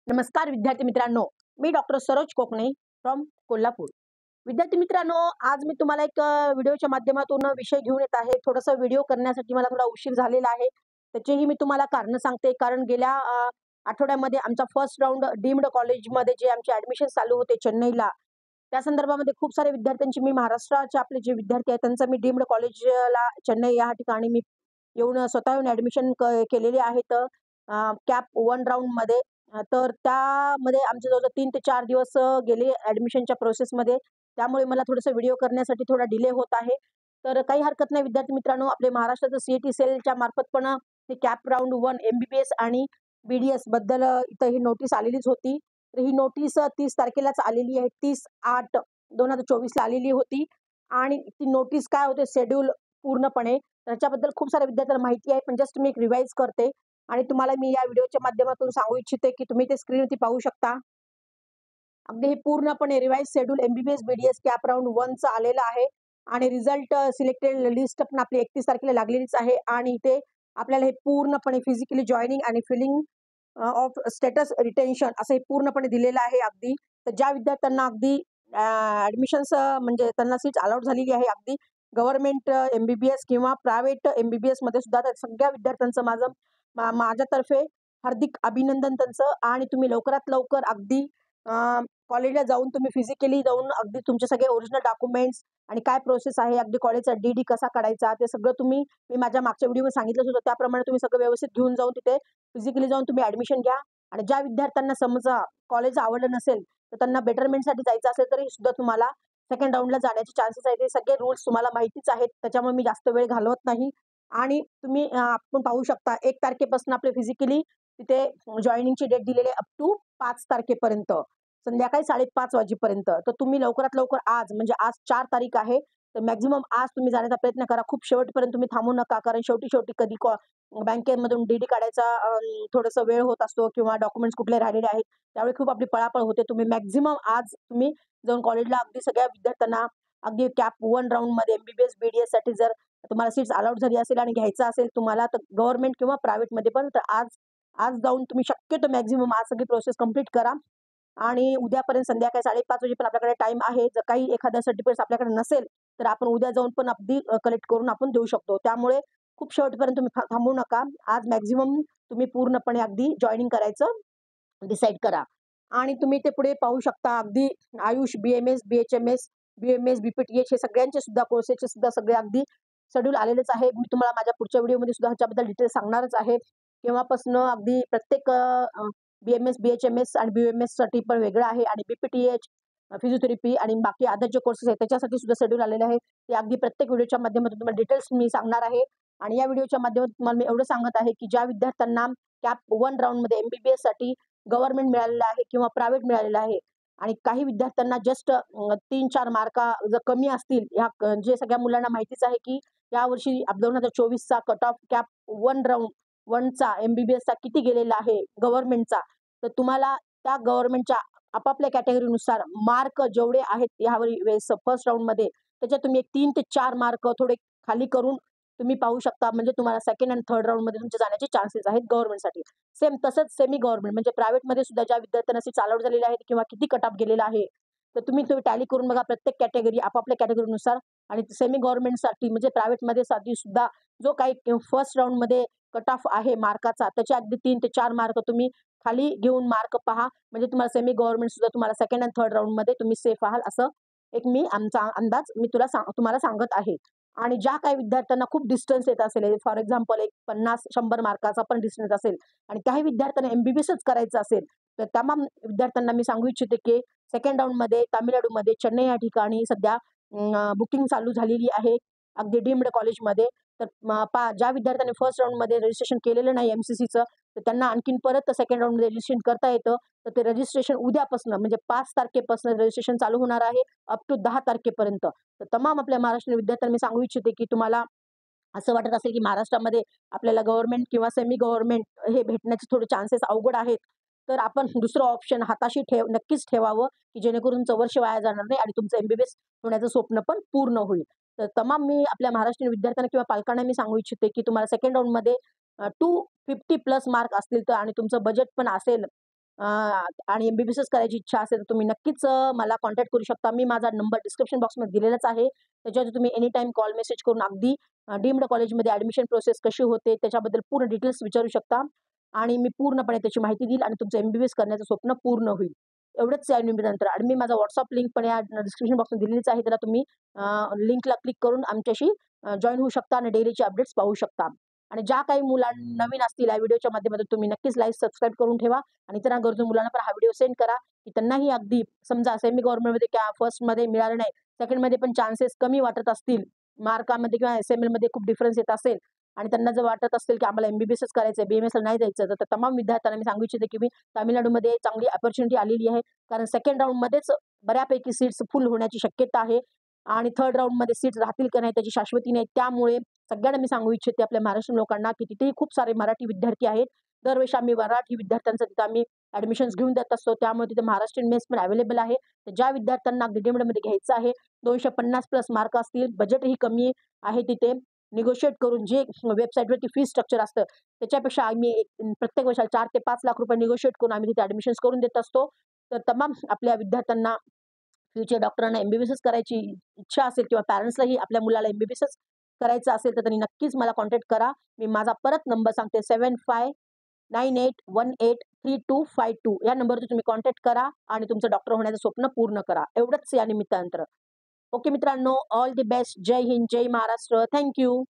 नमस्कार विद्यार्थी मित्रांनो, मी डॉक्टर सरोज कोकणे फ्रॉम कोल्हापूर. विद्यार्थी मित्रांनो, आज मी तुम्हाला एक व्हिडिओच्या माध्यमातून विषय घेऊन येत आहे. थोडासा व्हिडिओ करण्यासाठी मला थोडा उशीर झालेला आहे. त्याचेही मी तुम्हाला कारणं सांगते. कारण गेल्या आठवड्यामध्ये आमचा फर्स्ट राउंड डीम्ड कॉलेजमध्ये जे आमचे ॲडमिशन चालू होते चेन्नईला, त्या संदर्भामध्ये खूप साऱ्या विद्यार्थ्यांची मी महाराष्ट्राचे आपले जे विद्यार्थी आहेत, त्यांचं मी डीम्ड कॉलेजला चेन्नई या ठिकाणी मी येऊन स्वतः ॲडमिशन केलेले आहेत. कॅप 1 राउंडमध्ये. तर त्यामध्ये आमचे जवळ-जवळ 3 ते 4 दिवस गेले ॲडमिशनच्या प्रोसेसमध्ये. त्यामुळे मला थोडंसं व्हिडिओ करण्यासाठी थोडा डिले होत आहे. तर काही हरकत नाही विद्यार्थी मित्रांनो, आपले महाराष्ट्राचं सी सेलच्या मार्फत पण ते कॅप राउंड 1 एम-बी-बी-एस आणि बी-डी-एस बद्दल इथं ही नोटीस आलेलीच होती. तर ही नोटीस 30 तारखेलाच आलेली आहे. 30/8/2024 ला आलेली होती आणि ती नोटीस काय होते शेड्यूल पूर्णपणे त्याच्याबद्दल खूप साऱ्या विद्यार्थ्यांना माहिती आहे. पण जस्ट मी एक रिवाईज करते आणि तुम्हाला मी या व्हिडिओच्या माध्यमातून सांगू इच्छिते, की तुम्ही ते स्क्रीनवरती पाहू शकता. अगदी हे पूर्णपणे revise schedule MBBS, BDS CAP round 1चं आलेलं आहे आणि रिझल्ट सिलेक्टेड लिस्ट पण आपली 31 तारखेला लागलेलीच आहे आणि इथे आपल्याला हे पूर्णपणे फिजिकली जॉइनिंग आणि फिलिंग ऑफ स्टेटस रिटेन्शन असं हे पूर्णपणे दिलेलं आहे अगदी. तर ज्या विद्यार्थ्यांना अगदी ॲडमिशन्स म्हणजे त्यांना सीट्स अलॉट झालेली आहे अगदी गव्हर्नमेंट एम-बी-बी-एस किंवा प्रायव्हेट एम-बी-बी-एसमध्ये सुद्धा त्या सगळ्या विद्यार्थ्यांचं माझ्यातर्फे हार्दिक अभिनंदन त्यांचं आणि तुम्ही लवकरात लवकर अगदी कॉलेजला जाऊन तुम्ही फिजिकली जाऊन अगदी तुमचे सगळे ओरिजिनल डॉक्युमेंट्स आणि काय प्रोसेस आहे, अगदी कॉलेजचा डी-डी कसा काढायचा, ते सगळं मी माझ्या मागच्या व्हिडिओमध्ये सांगितलंच होतं. त्याप्रमाणे तुम्ही सगळं व्यवस्थित घेऊन जाऊन तिथे फिजिकली जाऊन तुम्ही ॲडमिशन घ्या आणि ज्या विद्यार्थ्यांना समजा कॉलेज आवडलं नसेल, तर त्यांना बेटरमेंटसाठी जायचं असेल तरी सुद्धा तुम्हाला सेकंड राउंडला जाण्याचे चान्सेस आहेत. हे सगळे रूल्स तुम्हाला माहितीच आहेत. त्याच्यामुळे मी जास्त वेळ घालवत नाही आणि तुम्ही आपण पाहू शकता 1 तारखेपासून आपले फिजिकली तिथे जॉइनिंगची डेट दिलेली आहे अप टू 5 तारखेपर्यंत. संध्याकाळी 5:30 वाजेपर्यंत. तर तुम्ही लवकरात लवकर आज म्हणजे आज 4 तारीख आहे. तर मॅक्सिमम आज तुम्ही जाण्याचा प्रयत्न करा. खूप शेवटपर्यंत तुम्ही थांबू नका. कारण शेवटी-शेवटी कधी बँकेमधून डी-डी काढायचा थोडासा वेळ होत असतो किंवा डॉक्युमेंट्स कुठले राहिलेले आहेत. त्यावेळी खूप आपली पळापळ होते. तुम्ही मॅक्सिमम आज तुम्ही जाऊन कॉलेजला अगदी सगळ्या विद्यार्थ्यांना अगदी कॅप 1 राउंडमध्ये एम-बी-बी-एस, बी-डी-एससाठी जर तुम्हाला सीट्स अलॉट झाली असेल आणि घ्यायचं असेल तुम्हाला तर गव्हर्नमेंट किंवा प्रायव्हेटमध्ये पण तर आज आज जाऊन तुम्ही शक्यतो मॅक्सिमम आज सगळी प्रोसेस कंप्लीट करा आणि उद्यापर्यंत संध्याकाळी 5:30 वाजेपर्यंत आपल्याकडे टाईम आहे. जर काही एखाद्या सर्टिफिकेट्स आपल्याकडे नसेल, तर आपण उद्या जाऊन पण अगदी कलेक्ट करून आपण देऊ शकतो. त्यामुळे खूप शेवटपर्यंत तुम्ही थांबू नका. आज मॅक्सिमम तुम्ही पूर्णपणे अगदी जॉइनिंग करायचं डिसाईड करा. आणि तुम्ही ते पुढे पाहू शकता अगदी आयुष, बी-एम-एस, बी-एच-एम-एस, बी-एम-एस, बी-पी-टी-एच हे सगळ्यांचे सुद्धा कोर्सेसचे सुद्धा सगळे अगदी शेड्यूल आलेलेच आहे. मी तुम्हाला माझ्या पुढच्या व्हिडिओमध्ये सुद्धा ह्याच्याबद्दल डिटेल्स सांगणारच आहे. केव्हापासून अगदी प्रत्येक बी-एम-एस, बी-एच-एम-एस आणि बी-एम-एससाठी पण वेगळं आहे आणि बी-पी-टी-एच, फिजिओथेरपी आणि बाकी अदर जे कोर्सेस आहेत त्याच्यासाठी सुद्धा शेड्यूल आलेलं आहे. ते अगदी प्रत्येक व्हिडिओच्या माध्यमातून तुम्हाला डिटेल्स मी सांगणार आहे. आणि या व्हिडिओच्या माध्यमातून तुम्हाला मी एवढं सांगत आहे, की ज्या विद्यार्थ्यांना कॅप 1 राउंडमध्ये एम-बी-बी-एससाठी गव्हर्नमेंट मिळालेलं आहे किंवा प्रायव्हेट मिळालेलं आहे आणि काही विद्यार्थ्यांना जस्ट 3-4 मार्का जर कमी असतील, जे सगळ्या मुलांना माहितीच आहे, की यावर्षी 2024चा कट ऑफ कॅप 1 राउंड 1चा एम-बी-बी-एसचा किती गेलेला आहे गव्हर्नमेंटचा. तर तुम्हाला त्या गव्हर्नमेंटच्या आपापल्या कॅटेगरीनुसार मार्क जेवढे आहेत वेळेस फर्स्ट राउंडमध्ये त्याच्यात तुम्ही एक 3 ते 4 मार्क थोडे खाली करून तुम्ही पाहू शकता. म्हणजे तुम्हाला सेकंड आणि थर्ड राउंडमध्ये तुमचे जाण्याचे चान्सेस आहेत गव्हर्नमेंटसाठी. सेम तसंच सेमी गव्हर्नमेंट म्हणजे प्रायव्हेटमध्ये सुद्धा ज्या विद्यार्थ्यांना सीट्स अलॉट झालेल्या आहेत किंवा किती कट ऑफ गेलेला आहे, तर तुम्ही टॅली करून बघा प्रत्येक कॅटेगरी आपापल्या कॅटेगरीनुसार आणि सेमी गव्हर्नमेंटसाठी म्हणजे प्रायव्हेटमध्ये साठी सुद्धा जो काही फर्स्ट राउंडमध्ये कट ऑफ आहे मार्काचा त्याचे अगदी 3 ते 4 मार्क तुम्ही खाली घेऊन मार्क पहा. म्हणजे तुम्हाला सेमी गव्हर्नमेंट सुद्धा तुम्हाला सेकंड आणि थर्ड राउंडमध्ये तुम्ही सेफ आहात असं एक आमचा अंदाज मी तुम्हाला सांगत आहे. आणि ज्या काही विद्यार्थ्यांना खूप डिस्टन्स येत असेल, फॉर एक्झाम्पल एक 50-100 मार्काचा पण डिस्टन्स असेल आणि काही विद्यार्थ्यांना एम-बी-बी-एसच करायचं असेल, तर तमाम विद्यार्थ्यांना मी सांगू इच्छिते, की सेकंड राउंडमध्ये तामिळनाडूमध्ये चेन्नई या ठिकाणी सध्या बुकिंग चालू झालेली आहे. अगदी डीम्ड कॉलेजमध्ये. तर ज्या विद्यार्थ्यांनी फर्स्ट राउंडमध्ये रजिस्ट्रेशन केलेलं नाही एम-सी-सीचं, तर त्यांना आणखीन परत सेकंड राउंडमध्ये रजिस्ट्रेशन करता येतं. तर ते रजिस्ट्रेशन उद्यापासून म्हणजे 5 तारखेपासून रजिस्ट्रेशन चालू होणार आहे अप टू 10 तारखेपर्यंत. तर तमाम आपल्या महाराष्ट्रीयन विद्यार्थ्यांना मी सांगू इच्छिते, की तुम्हाला असं वाटत असेल, की महाराष्ट्रामध्ये आपल्याला गव्हर्नमेंट किंवा सेमी गव्हर्नमेंट हे भेटण्याचे थोडे चान्सेस अवघड आहेत. तर आपण दुसरं ऑप्शन हाताशी नक्कीच ठेवावं, की जेणेकरून तुमचं वर्ष वाया जाणार नाही आणि तुमचं एम-बी-बी-एस होण्याचं स्वप्न पण पूर्ण होईल. तर तमाम मी आपल्या महाराष्ट्रीयन विद्यार्थ्यांना किंवा पालकांना मी सांगू इच्छिते, की तुम्हाला सेकंड राउंडमध्ये 250 प्लस मार्क असतील तर आणि तुमचं बजेट पण असेल आणि एम-बी-बी-एस करायची इच्छा असेल तर तुम्ही नक्कीच मला कॉन्टॅक्ट करू शकता. मी माझा नंबर डिस्क्रिप्शन बॉक्समध्ये दिलेलाच आहे. त्याच्यावरती तुम्ही एनी टाईम कॉल, मेसेज करून अगदी डीम्ड कॉलेजमध्ये ॲडमिशन प्रोसेस कशी होते त्याच्याबद्दल पूर्ण डिटेल्स विचारू शकता आणि मी पूर्णपणे त्याची माहिती देईल आणि तुमचं एम-बी-बी-एस करण्याचं स्वप्न पूर्ण होईल. एवढंच या निमित्तानंतर आणि मी माझा WhatsApp लिंक पण या डिस्क्रिप्शन बॉक्समध्ये दिलेलीच आहे. त्याला तुम्ही लिंकला क्लिक करून आमच्याशी जॉइन होऊ शकता आणि डेलीचे अपडेट्स पाहू शकता. आणि ज्या काही मुलांना नवीन असतील या व्हिडिओच्या माध्यमातून तुम्ही नक्कीच लाईक, सबस्क्राईब करून ठेवा आणि इतर गरजू मुलांना पण हा व्हिडिओ सेंड करा, की त्यांनाही अगदी समजा सेमी गव्हर्नमेंटमध्ये किंवा फर्स्टमध्ये मिळालं नाही, सेकंडमध्ये पण चान्सेस कमी वाटत असतील, मार्कामध्ये किंवा एस-एम-एलमध्ये खूप डिफरन्स येत असेल आणि त्यांना जर वाटत असेल, की आम्हाला एम-बी-बी-एसच करायचं आहे, बी-एम-एसला नाही जायचं, तर तमाम विद्यार्थ्यांना मी सांगू इच्छिते, की मी तामिळनाडूमध्ये चांगली अपॉर्च्युनिटी आलेली आहे. कारण सेकंड राउंडमध्येच बऱ्यापैकी सीट्स फुल होण्याची शक्यता आहे आणि थर्ड राउंडमध्ये सीट्स राहतील का नाही त्याची शाश्वती नाही. त्यामुळे सगळ्यांना मी सांगू इच्छिते आपल्या महाराष्ट्रीयन लोकांना, की तिथेही खूप सारे मराठी विद्यार्थी आहेत. दरवर्षी आम्ही मराठी विद्यार्थ्यांचं तिथं आम्ही ॲडमिशन्स घेऊन देत असतो. त्यामुळे तिथे महाराष्ट्रीयन मेस पण अवेलेबल आहे. तर ज्या विद्यार्थ्यांना अगदी डीम्डमध्ये घ्यायचं आहे, 250 प्लस मार्क असतील, बजेटही कमी आहे तिथे. निगोशिएट करून जे वेबसाईटवरती फी स्ट्रक्चर असतं, त्याच्यापेक्षा आम्ही प्रत्येक वर्षाला 4 ते 5 लाख रुपये निगोशिएट करून आम्ही तिथे ॲडमिशन्स करून देत असतो. तर तमाम आपल्या विद्यार्थ्यांना फ्युचर डॉक्टरांना एम-बी-बी-एसच करायची इच्छा असेल किंवा पॅरेंट्सलाही आपल्या मुलाला एम-बी-बी-एसच करायचं असेल, तर त्यांनी नक्कीच मला कॉन्टॅक्ट करा. मी माझा परत नंबर सांगते 7598183252 या नंबरवर तुम्ही कॉन्टॅक्ट करा आणि तुमचं डॉक्टर होण्याचं स्वप्न पूर्ण करा. एवढंच या निमित्तानंतर. ओके मित्रांनो, ऑल द बेस्ट. जय हिंद, जय महाराष्ट्र. Thank you.